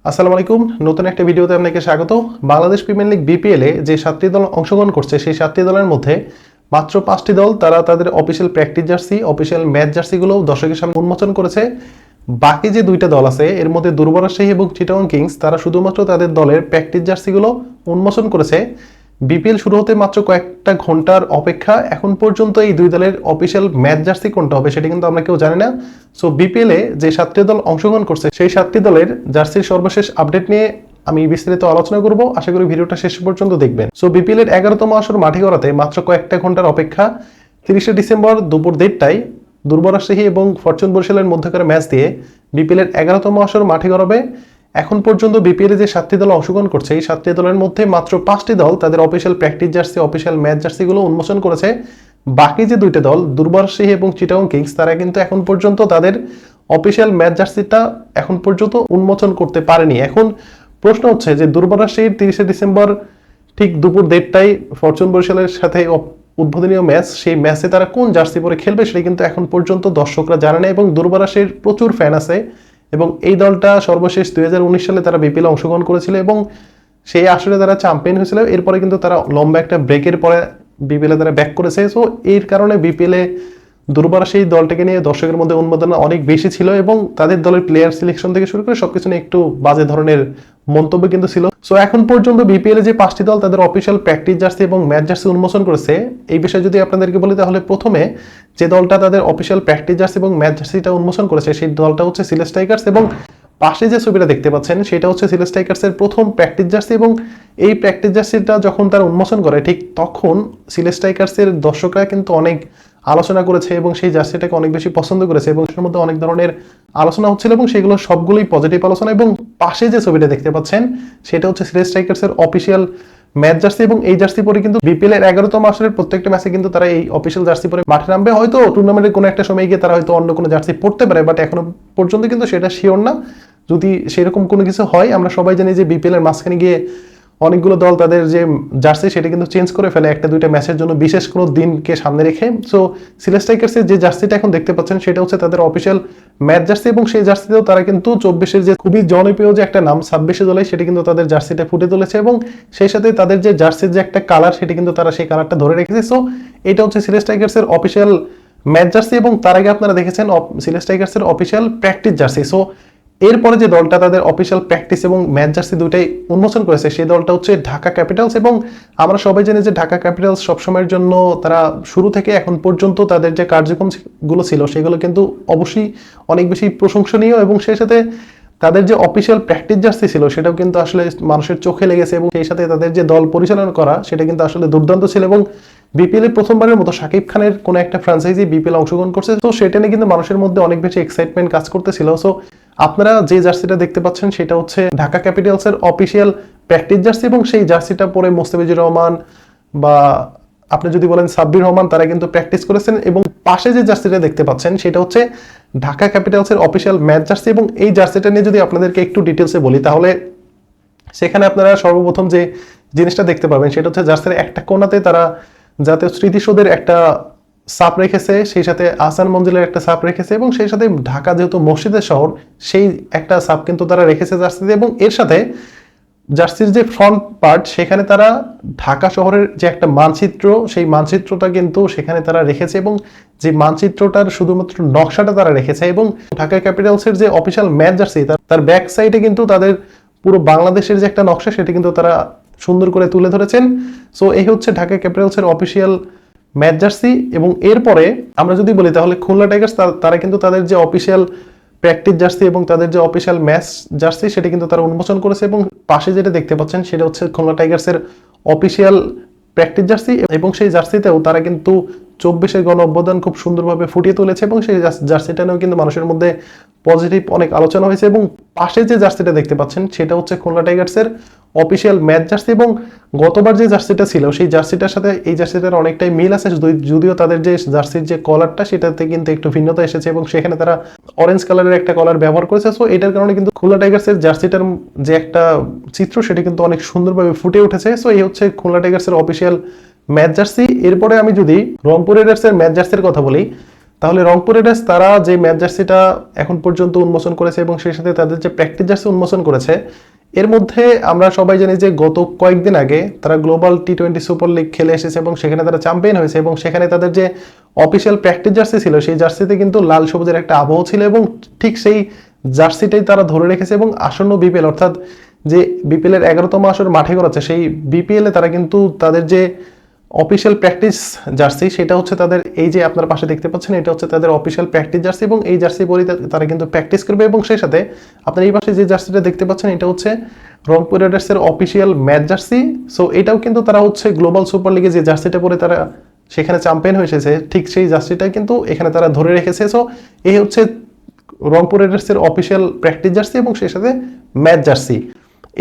আসসালামু আলাইকুম, নতুন একটা ভিডিওতে আপনাকে স্বাগত। বাংলাদেশ প্রিমিয়ার লিগ বিপিএলে যে 7টি দল অংশগ্রহণ করছে সেই 7টি দলের মধ্যে মাত্র 5টি দল তারা তাদের official practice jersey, official match জার্সিগুলো দর্শকের সামনে উন্মোচন করেছে। বাকি যে দুইটা দল আছে এর মধ্যে দুর্বার রাজশাহী এবং চিটাগং কিংস তারা শুধুমাত্র তাদের দলের প্র্যাকটিস জার্সিগুলো উন্মোচন করেছে। বিপিএল শুরু হতে মাত্র কয়েকটা ঘন্টার অপেক্ষা, এখন পর্যন্ত এই দুই দলের অফিসিয়াল ম্যাচ জার্সি কোনটা হবে সেটা কিন্তু আমরা কেউ জানি না। সো বিপিএলে যে 7টি দল অংশগ্রহণ করছে সেই 7টি দলের জার্সির সর্বশেষ আপডেট নিয়ে আমি বিস্তারিত আলোচনা করব, আশা করি ভিডিওটা শেষ পর্যন্ত দেখবেন। সো বিপিএল এর 11তম আসর মাঠে গড়াতে মাত্র কয়েকটা ঘন্টার অপেক্ষা। 30শে ডিসেম্বর দুপুর 1:30টায় দুর্বার রাজশাহী এবং ফরচুন বরিশালের মধ্যকার ম্যাচ দিয়ে বিপিএল এর 11তম আসর মাঠে গড়াবে। এখন পর্যন্ত বিপিএল এ যে 7টি দল অংশগ্রহণ করছে এই 7টি দলের মধ্যে মাত্র 5টি দল তাদের official practice jersey, official match জার্সিগুলো উন্মোচন করেছে। বাকি যে দুইটা দল দুর্বার রাজশাহী এবং চিটাগং কিংস তারা কিন্তু এখন পর্যন্ত তাদের অফিসিয়াল ম্যাচ জার্সিটা এখন পর্যন্ত উন্মোচন করতে পারেনি। এখন প্রশ্ন হচ্ছে যে দুর্বার রাজশাহীর 30শে ডিসেম্বর ঠিক দুপুর 1:30টায় ফরচুন বরিশালের সাথে উদ্বোধনীয় ম্যাচ, সেই ম্যাচে তারা কোন জার্সি পরে খেলবে সেটা কিন্তু এখন পর্যন্ত দর্শকরা জানে না এবং দুর্বার রাজশাহীর প্রচুর ফ্যান আছে এবং এই দলটা সর্বশেষ 2019 সালে তারা বিপিএল অংশগ্রহণ করেছিল এবং সেই আসরে তারা চ্যাম্পিয়ন হয়েছিল। এরপরে কিন্তু তারা লম্বা একটা ব্রেকের পরে বিপিএলে তারা ব্যাক করেছে। সো এর কারণে বিপিএলে দুর্বার সেই দলটাকে নিয়ে দর্শকের মধ্যে উন্মাদনা অনেক বেশি ছিল এবং তাদের দলের প্লেয়ার সিলেকশন থেকে শুরু করে সবকিছু নিয়ে একটু বাজে ধরনের মন্তব্য কিন্তু ছিল। সো এখন পর্যন্ত বিপিএল যে 5টি দল তাদের অফিসিয়াল প্র্যাকটিস জার্সি এবং ম্যাচ জার্সি উন্মোচন করেছে এই বিষয়ে যদি আপনাদেরকে বলি তাহলে প্রথমে যে দলটা তাদের অফিসিয়াল প্র্যাকটিস জার্সি এবং ম্যাচ জার্সিটা উন্মোচন করেছে সেই দলটা হচ্ছে সিলেট স্ট্রাইকার্স এবং পাশে যে ছবিটা দেখতে পাচ্ছেন সেটা হচ্ছে সিলেট স্ট্রাইকার্সের প্রথম প্র্যাকটিস জার্সি এবং এই প্র্যাকটিস জার্সিটা যখন তারা উন্মোচন করে ঠিক তখন সিলেট স্ট্রাইকার্সের দর্শকরা কিন্তু অনেক আলোচনা করেছে এবং সেই জার্সিটাকে অনেক বেশি পছন্দ করেছে এবং এর মধ্যে অনেক ধরনের আলোচনা হচ্ছিল এবং সেগুলো সবগুলোই পজিটিভ আলোচনা। এবং পাশে যে ছবিটা দেখতে পাচ্ছেন সেটা হচ্ছে সিলেট স্ট্রাইকার্সের অফিসিয়াল ম্যাচ জার্সি এবং এই জার্সি পরে কিন্তু বিপিএল এর 11তম আসরের প্রত্যেকটা ম্যাচে কিন্তু তারা এই অফিসিয়াল জার্সি পরে মাঠে নামবে। হয়তো টুর্নামেন্টের কোনো একটা সময় গিয়ে তারা হয়তো অন্য কোনো জার্সি পড়তে পারে, বাট এখনো পর্যন্ত কিন্তু সেটা শিওর না। যদি সেরকম কোনো কিছু হয়, আমরা সবাই জানি যে বিপিএল এর মাঝখানে গিয়ে অনেকগুলো দল তাদের যে জার্সি সেটা কিন্তু চেঞ্জ করে ফেলে একটা দুইটা ম্যাচের জন্য, বিশেষ কোনো দিনকে সামনে রেখে। সো সিলেট স্ট্রাইকার্সের যে জার্সিটা এখন দেখতে পাচ্ছেন সেটা হচ্ছে তাদের অফিসিয়াল ম্যাচ জার্সি এবং সেই জার্সিতেও তারা কিন্তু 24-এর যে খুবই জনপ্রিয় যে একটা নাম 26 দলে সেটা কিন্তু তাদের জার্সিটা ফুটে তুলেছে এবং সেই সাথে তাদের যে জার্সির যে একটা কালার সেটা কিন্তু তারা সেই কালারটা ধরে রেখেছে। সো এটা হচ্ছে সিলেট স্ট্রাইকার্সের অফিসিয়াল ম্যাচ জার্সি এবং তার আগে আপনারা দেখেছেন সিলেট স্ট্রাইকার্সের অফিসিয়াল প্র্যাকটিস জার্সি। সো এরপরে যে দলটা তাদের অফিসিয়াল প্র্যাকটিস এবং ম্যাচ জার্সি দুটাই উন্মোচন করেছে সেই দলটা হচ্ছে ঢাকা ক্যাপিটালস এবং আমরা সবাই জানি যে ঢাকা ক্যাপিটালস সবসময়ের জন্য তারা শুরু থেকে এখন পর্যন্ত তাদের যে কার্যক্রমগুলো ছিল সেগুলো কিন্তু অবশ্যই অনেক বেশি প্রশংসনীয় এবং সেই সাথে তাদের যে অফিসিয়াল প্র্যাকটিস জার্সি ছিল সেটাও কিন্তু আসলে মানুষের চোখে লেগেছে এবং সেই সাথে তাদের যে দল পরিচালনা করা সেটা কিন্তু আসলে দুর্দান্ত ছিল এবং বিপিএল এ প্রথমবারের মতো শাকিব খানের কোনো একটা ফ্র্যাঞ্চাইজি বিপিএল অংশগ্রহণ করছে। তো সেটা নিয়ে কিন্তু মানুষের মধ্যে অনেক বেশি এক্সাইটমেন্ট কাজ করতেছিল। সো আপনারা যে জার্সিটা দেখতে পাচ্ছেন সেটা হচ্ছে ঢাকা ক্যাপিটালসের অফিসিয়াল প্র্যাকটিস জার্সি এবং সেই জার্সিটা পরে মোস্তাফিজুর রহমান বা আপনি যদি বলেন সাব্বির রহমান তারা কিন্তু প্র্যাকটিস করেছেন এবং পাশে যে জার্সিটা দেখতে পাচ্ছেন সেটা হচ্ছে ঢাকা ক্যাপিটালসের অফিসিয়াল ম্যাচ জার্সি এবং এই জার্সিটা নিয়ে যদি আপনাদেরকে একটু ডিটেলসে বলি তাহলে সেখানে আপনারা সর্বপ্রথম যে জিনিসটা দেখতে পাবেন সেটা হচ্ছে জার্সির একটা কোণাতে তারা জাতীয় স্মৃতিসৌধের একটা সাপ রেখেছে, সেই সাথে আহসান মঞ্জিলের একটা সাপ রেখেছে এবং সেই সাথে ঢাকা যেহেতু মসজিদের শহর সেই একটা সাপ কিন্তু তারা রেখেছে জার্সিতে এবং এর সাথে জার্সির যে ফ্রন্ট পার্ট সেখানে তারা ঢাকা শহরের যে একটা মানচিত্র সেই মানচিত্রটা কিন্তু সেখানে তারা রেখেছে এবং যে মানচিত্রটার শুধুমাত্র নকশাটা তারা রেখেছে এবং ঢাকা ক্যাপিটালসের যে অফিসিয়াল ম্যাচ জার্সি তার ব্যাক সাইডে কিন্তু তাদের পুরো বাংলাদেশের যে একটা নকশা সেটা কিন্তু তারা সুন্দর করে তুলে ধরেছেন। সো এই হচ্ছে ঢাকা ক্যাপিটালসের অফিসিয়াল ম্যাচ জার্সি এবং এরপরে আমরা যদি বলি তাহলে খুলনা টাইগার্স তারা কিন্তু তাদের যে অফিসিয়াল প্র্যাকটিস জার্সি এবং তাদের যে অফিসিয়াল ম্যাচ জার্সি সেটা কিন্তু তারা উন্মোচন করেছে এবং পাশে যেটা দেখতে পাচ্ছেন সেটা হচ্ছে খুলনা টাইগার্সের অফিসিয়াল প্র্যাকটিস জার্সি এবং সেই জার্সিতেও তারা কিন্তু 24-এর গণ অভ্যুত্থান খুব সুন্দরভাবে ফুটিয়ে তুলেছে এবং সেই জার্সিটা নিয়েও কিন্তু মানুষের মধ্যে পজিটিভ অনেক আলোচনা হয়েছে এবং পাশে যে জার্সিটা দেখতে পাচ্ছেন সেটা হচ্ছে খুলনা টাইগার্সের অফিসিয়াল ম্যাচ জার্সি এবং গতবার যে জার্সিটা ছিল সেই জার্সিটার সাথে এই জার্সিটার অনেকটাই মিল আছে, যদিও তাদের যে জার্সির যে কলারটা সেটাতে কিন্তু একটু ভিন্নতা এসেছে এবং সেখানে তারা অরেঞ্জ কালারের একটা কলার ব্যবহার করেছে। সো এটার কারণে কিন্তু খুলনা টাইগার্সের জার্সিটার যে একটা চিত্র সেটা কিন্তু অনেক সুন্দরভাবে ফুটে উঠেছে। সো এই হচ্ছে খুলনা টাইগার্সের অফিসিয়াল ম্যাচ জার্সি। এরপরে আমি যদি রংপুর রাইডার্সের ম্যাচ জার্সির কথা বলি তাহলে রংপুর রাইডার্স তারা যে ম্যাচ জার্সিটা এখন পর্যন্ত উন্মোচন করেছে এবং সেই সাথে তাদের যে প্র্যাকটিস জার্সি উন্মোচন করেছে, এর মধ্যে আমরা সবাই জানি যে গত কয়েকদিন আগে তারা গ্লোবাল টি20 সুপার লিগ খেলে এসেছে এবং সেখানে তারা চ্যাম্পিয়ন হয়েছে এবং সেখানে তাদের যে অফিসিয়াল প্র্যাকটিস জার্সি ছিল সেই জার্সিতে কিন্তু লাল সবুজের একটা আবহ ছিল এবং ঠিক সেই জার্সিটাই তারা ধরে রেখেছে এবং আসন্ন বিপিএল অর্থাৎ যে বিপিএল এর 11তম আসর মাঠে করাচ্ছে সেই বিপিএল এ তারা কিন্তু তাদের যে অফিসিয়াল প্র্যাকটিস জার্সি সেটা হচ্ছে তাদের এই যে আপনার পাশে দেখতে পাচ্ছেন, এটা হচ্ছে তাদের অফিসিয়াল প্র্যাকটিস জার্সি এবং এই জার্সি পরে তারা কিন্তু প্র্যাকটিস করবে এবং সেই সাথে আপনার এই পাশে যে জার্সিটা দেখতে পাচ্ছেন এটা হচ্ছে রংপুর রাইডার্সের অফিসিয়াল ম্যাচ জার্সি। সো এটাও কিন্তু তারা হচ্ছে গ্লোবাল সুপার লিগে যে জার্সিটা পরে তারা সেখানে চ্যাম্পিয়ন হয়েছে ঠিক সেই জার্সিটাই কিন্তু এখানে তারা ধরে রেখেছে। সো এই হচ্ছে রংপুর রাইডার্সের অফিসিয়াল প্র্যাকটিস জার্সি এবং সেই সাথে ম্যাচ জার্সি।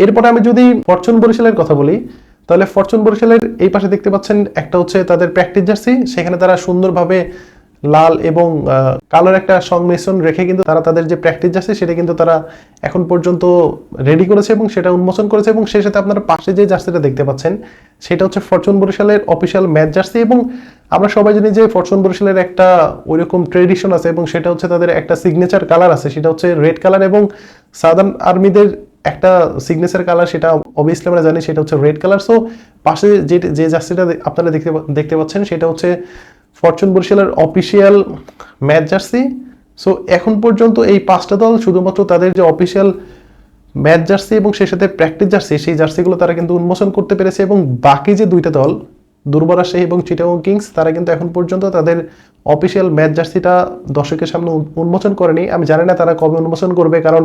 এরপরে আমি যদি ফরচুন বরিশালের কথা বলি, তাহলে ফরচুন বরিশালের এই পাশে দেখতে পাচ্ছেন একটা হচ্ছে তাদের প্র্যাকটিস জার্সি, সেখানে তারা সুন্দরভাবে লাল এবং কালোর একটা সংমিশ্রণ রেখে কিন্তু তারা তাদের যে প্র্যাকটিস জার্সি সেটা কিন্তু তারা এখন পর্যন্ত রেডি করেছে এবং সেটা উন্মোচন করেছে এবং সেই সাথে আপনারা পাশে যে জার্সিটা দেখতে পাচ্ছেন সেটা হচ্ছে ফরচুন বরিশালের অফিসিয়াল ম্যাচ জার্সি। এবং আমরা সবাই জানি যে ফরচুন বরিশালের একটা ওইরকম ট্রেডিশন আছে এবং সেটা হচ্ছে তাদের একটা সিগনেচার কালার আছে, সেটা হচ্ছে রেড কালার এবং সাদার্ন আর্মিদের একটা সিগনেচার কালার সেটা অবভিয়াসলি আমরা জানি সেটা হচ্ছে রেড কালার। সো পাশে যে জার্সিটা আপনারা দেখতে পাচ্ছেন সেটা হচ্ছে ফরচুন বরিশালের অফিসিয়াল ম্যাচ জার্সি। সো এখন পর্যন্ত এই 5টা দল শুধুমাত্র তাদের যে অফিসিয়াল ম্যাচ জার্সি এবং সেই সাথে প্র্যাকটিস জার্সি সেই জার্সিগুলো তারা কিন্তু উন্মোচন করতে পেরেছে এবং বাকি যে 2টা দল দুর্বল রাজশাহী এবং চিটাগং কিংস তারা কিন্তু এখন পর্যন্ত তাদের অফিসিয়াল ম্যাচ জার্সিটা দর্শকের সামনে উন্মোচন করেনি। আমি জানি না তারা কবে উন্মোচন করবে, কারণ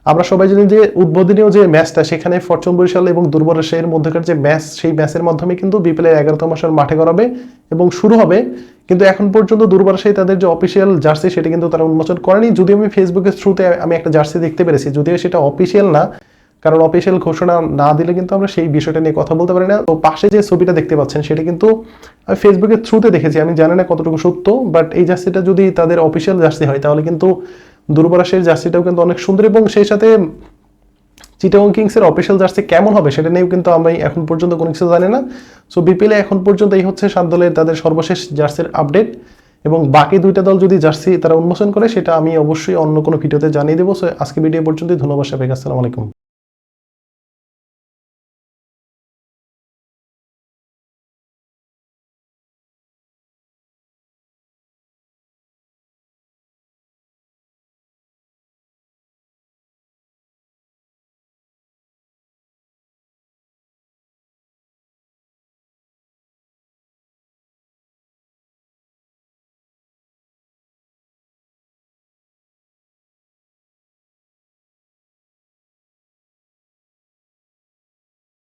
আমরা সবাই জানি যে উদ্বোধনীয় যে ম্যাচটা সেখানে ফরচুন বরিশাল এবং দুর্বল রাজশাহীর মধ্যকার যে ম্যাচ সেই ম্যাচের মাধ্যমে কিন্তু বিপিএল এর 11তম আসর মাঠে করাবে এবং শুরু হবে, কিন্তু এখন পর্যন্ত দুর্বল রাজশাহী তাদের যে অফিসিয়াল জার্সি সেটা কিন্তু তারা উন্মোচন করেনি। যদিও আমি ফেসবুকের থ্রুতে আমি একটা জার্সি দেখতে পেরেছি, যদিও সেটা অফিসিয়াল না, কারণ অফিসিয়াল ঘোষণা না দিলে কিন্তু আমরা সেই বিষয়টা নিয়ে কথা বলতে পারি না। তো পাশে যে ছবিটা দেখতে পাচ্ছেন সেটা কিন্তু আমি ফেসবুকের থ্রুতে দেখেছি, আমি জানি না কতটুকু সত্য, বাট এই জার্সিটা যদি তাদের অফিসিয়াল জার্সি হয় তাহলে কিন্তু দুর্বল রাজশাহীর জার্সিটাও কিন্তু অনেক সুন্দর এবং সেই সাথে চিটাগং কিংসের অফিসিয়াল জার্সি কেমন হবে সেটা নিয়েও কিন্তু আমি এখন পর্যন্ত কোনো কিছু জানি না। সো বিপিএল এখন পর্যন্ত এই হচ্ছে 7 দলের তাদের সর্বশেষ জার্সির আপডেট এবং বাকি 2টা দল যদি জার্সি তারা উন্মোচন করে সেটা আমি অবশ্যই অন্য কোনো ভিডিওতে জানিয়ে দেবো। সো আজকে ভিডিও পর্যন্তই, ধন্যবাদ সবাইকে, আসসালামু আলাইকুম।